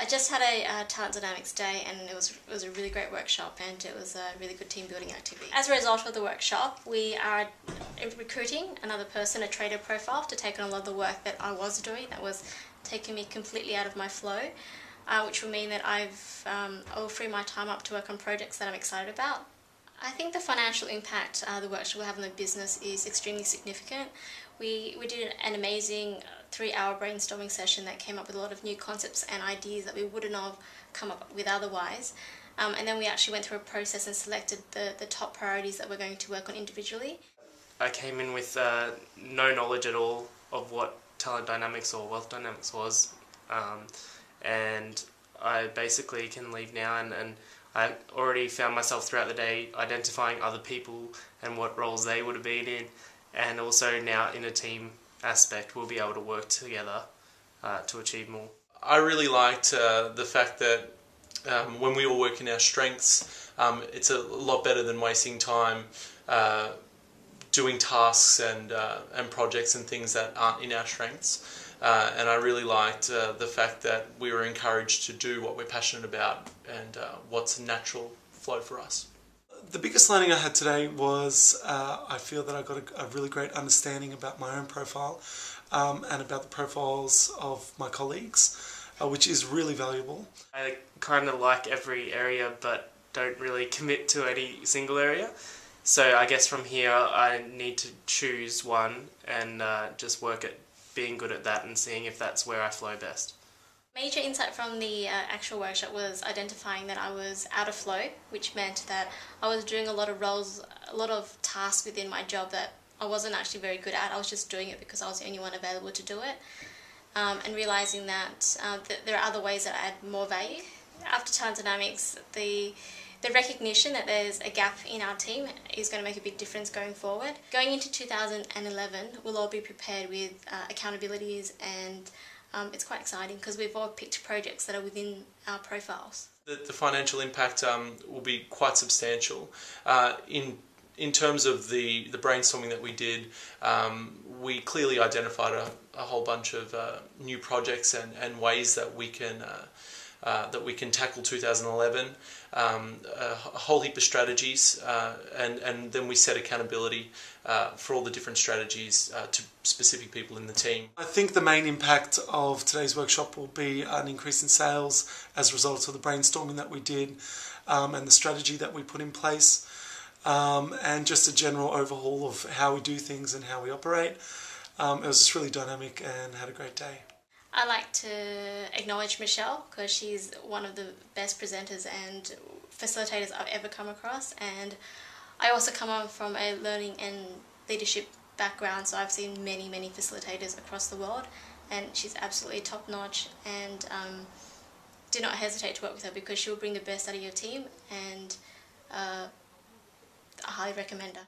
I just had a Talent Dynamics day, and it was a really great workshop, and it was a really good team building activity. As a result of the workshop, we are recruiting another person, a trader profile, to take on a lot of the work that I was doing that was taking me completely out of my flow, which will mean that I'll free my time up to work on projects that I'm excited about. I think the financial impact the workshop will have on the business is extremely significant. We did an amazing 3-hour brainstorming session that came up with a lot of new concepts and ideas that we wouldn't have come up with otherwise. And then we actually went through a process and selected the top priorities that we're going to work on individually. I came in with no knowledge at all of what talent dynamics or wealth dynamics was, and I basically can leave now and I already found myself throughout the day identifying other people and what roles they would have been in, and also now in a team aspect we'll be able to work together to achieve more. I really liked the fact that when we all work in our strengths, it's a lot better than wasting time doing tasks and projects and things that aren't in our strengths. And I really liked the fact that we were encouraged to do what we're passionate about and what's a natural flow for us. The biggest learning I had today was I feel that I got a really great understanding about my own profile and about the profiles of my colleagues, which is really valuable. I kind of like every area but don't really commit to any single area. So I guess from here I need to choose one and just work at being good at that and seeing if that's where I flow best. Major insight from the actual workshop was identifying that I was out of flow, which meant that I was doing a lot of roles, a lot of tasks within my job that I wasn't actually very good at. I was just doing it because I was the only one available to do it, and realising that there are other ways that add more value. After Talent Dynamics, the recognition that there's a gap in our team is going to make a big difference going forward. Going into 2011, we'll all be prepared with accountabilities, and it's quite exciting because we've all picked projects that are within our profiles. The financial impact will be quite substantial. In terms of the brainstorming that we did, we clearly identified a whole bunch of new projects and ways that we can tackle 2011, a whole heap of strategies, and then we set accountability for all the different strategies to specific people in the team. I think the main impact of today's workshop will be an increase in sales as a result of the brainstorming that we did and the strategy that we put in place, and just a general overhaul of how we do things and how we operate. It was just really dynamic and had a great day. I like to acknowledge Michelle because she's one of the best presenters and facilitators I've ever come across, and I also come from a learning and leadership background, so I've seen many facilitators across the world, and she's absolutely top notch, and do not hesitate to work with her because she'll bring the best out of your team, and I highly recommend her.